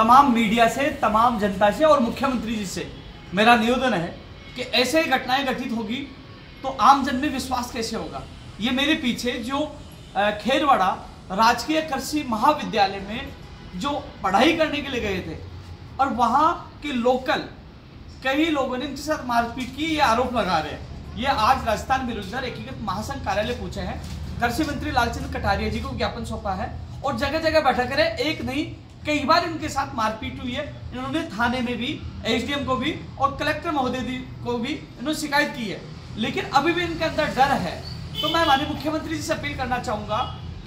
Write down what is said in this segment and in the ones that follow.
तमाम मीडिया से, तमाम जनता से और मुख्यमंत्री जी से मेरा निवेदन है कि ऐसे घटनाएं घटित होगी तो आम जन में विश्वास कैसे होगा। ये मेरे पीछे जो खेरवाड़ा राजकीय कृषि महाविद्यालय में जो पढ़ाई करने के लिए गए थे और वहाँ के लोकल कई लोगों ने इनके साथ मारपीट की, ये आरोप लगा रहे हैं। ये आज राजस्थान बेरोजगार एकीकृत महासंघ कार्यालय पहुंचे हैं, कृषि मंत्री लालचंद कटारिया जी को ज्ञापन सौंपा है और जगह जगह बैठक करे। एक नहीं कई बार इनके साथ मारपीट हुई है। इन्होंने थाने में भी, एसडीएम को भी और कलेक्टर महोदय को भी इन्होंने शिकायत की है, लेकिन अभी भी इनके अंदर डर है। तो मैं माननीय मुख्यमंत्री जी से अपील करना चाहूंगा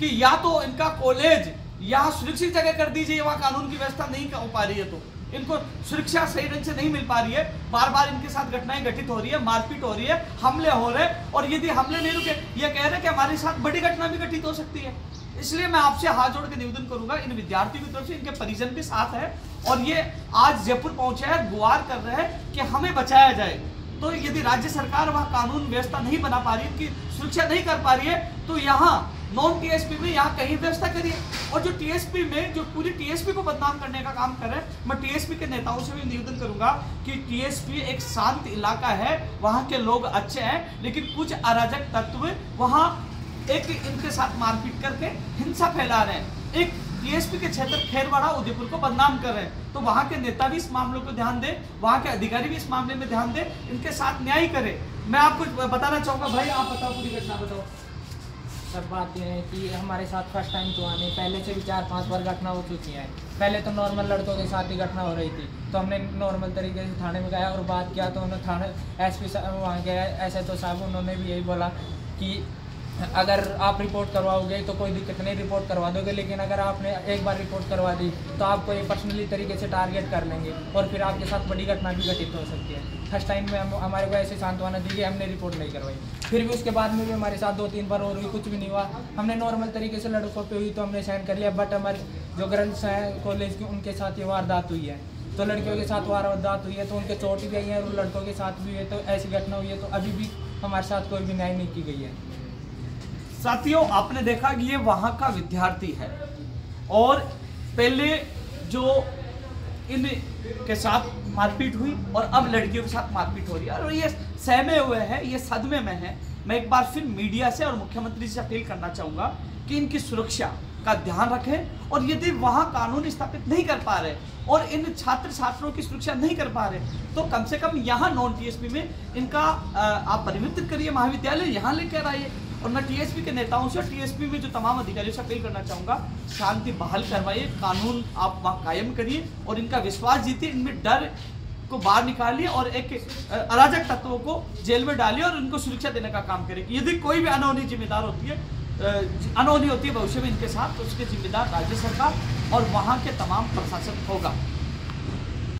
कि या तो इनका कॉलेज यहाँ सुरक्षित जगह कर दीजिए, वहाँ कानून की व्यवस्था नहीं हो पा रही है तो इनको सुरक्षा सही ढंग से नहीं मिल पा रही है, बार बार इनके साथ घटनाएं घटित हो रही है, मारपीट हो रही है, हमले हो रहे हैं और यदि हमले नहीं रुके, ये कह रहे हैं कि हमारे साथ बड़ी घटना भी घटित हो सकती है। इसलिए मैं आपसे हाथ जोड़ के निवेदन करूंगा, इन विद्यार्थियों की तरफ से, इनके परिजन के साथ है और ये आज जयपुर पहुंचे हैं, गुहार कर रहे हैं कि हमें बचाया जाए। तो यदि राज्य सरकार वह कानून व्यवस्था नहीं बना पा रही है, उनकी सुरक्षा नहीं कर पा रही है, तो यहाँ नॉन टीएसपी में यहाँ कहीं व्यवस्था करिए। और जो टीएसपी में जो पूरी टीएसपी को बदनाम करने का काम कर रहे हैं, मैं टीएसपी के नेताओं से भी निवेदन करूंगा कि टीएसपी एक शांत इलाका है, वहाँ के लोग अच्छे हैं, लेकिन कुछ अराजक तत्व वहाँ एक इनके साथ मारपीट करके हिंसा फैला रहे हैं। एक टीएसपी के क्षेत्र खेरवाड़ा उदयपुर को बदनाम कर रहे हैं, तो वहाँ के नेता भी इस मामलों को ध्यान दें, वहाँ के अधिकारी भी इस मामले में ध्यान दें, इनके साथ न्याय करें। मैं आपको बताना चाहूँगा, भाई आप बताओ, पूरी घटना बताओ। सर बात यह है कि हमारे साथ फर्स्ट टाइम तो आने, पहले से भी 4-5 बार घटना हो चुकी है। पहले तो नॉर्मल लड़कों के साथ ही घटना हो रही थी, तो हमने नॉर्मल तरीके से थाने में गया और बात किया, तो उन्होंने थाने एसपी साहब वहाँ गया, SHO साहब, उन्होंने भी यही बोला कि अगर आप रिपोर्ट करवाओगे तो कोई दिक्कत नहीं, रिपोर्ट करवा दोगे, लेकिन अगर आपने एक बार रिपोर्ट करवा दी तो आपको ये पर्सनली तरीके से टारगेट कर लेंगे और फिर आपके साथ बड़ी घटना भी घटित हो सकती है। फर्स्ट टाइम में हमारे को ऐसे सांत्वना दी कि हमने रिपोर्ट नहीं करवाई, फिर भी उसके बाद में भी हमारे साथ 2-3 बार और भी कुछ भी नहीं हुआ। हमने नॉर्मल तरीके से लड़कों पे हुई तो हमने साइन कर लिया, बट हमारे जो ग्रंथ्स हैं कॉलेज के, उनके साथ ये वारदात हुई है, तो लड़कियों के साथ वारदात हुई है, तो उनके चोट भी आई है और लड़कों के साथ भी है, तो ऐसी घटना हुई है, तो अभी भी हमारे साथ कोई भी न्याय नहीं की गई है। साथियों, आपने देखा कि ये वहाँ का विद्यार्थी है और पहले जो इन के साथ मारपीट हुई और अब लड़कियों के साथ मारपीट हो रही है और ये सहमे हुए हैं, ये सदमे में है। मैं एक बार फिर मीडिया से और मुख्यमंत्री से अपील करना चाहूँगा कि इनकी सुरक्षा का ध्यान रखें और यदि वहाँ कानून स्थापित नहीं कर पा रहे और इन छात्र छात्रों की सुरक्षा नहीं कर पा रहे तो कम से कम यहाँ नॉन टीएसपी में इनका आप परिवर्तित करिए, महाविद्यालय यहाँ लेकर आइए। और मैं टीएसपी के नेताओं से और टीएसपी में जो तमाम अधिकारियों से अपील करना चाहूँगा, शांति बहाल करवाइए, कानून आप वहाँ कायम करिए और इनका विश्वास जीतिए, इनमें डर को बाहर निकालिए और एक अराजक तत्वों को जेल में डालिए और उनको सुरक्षा देने का काम करें। यदि कोई भी अनहोनी जिम्मेदार होती है, अनहोनी होती है भविष्य में इनके साथ, तो उसके जिम्मेदार राज्य सरकार और वहाँ के तमाम प्रशासन होगा।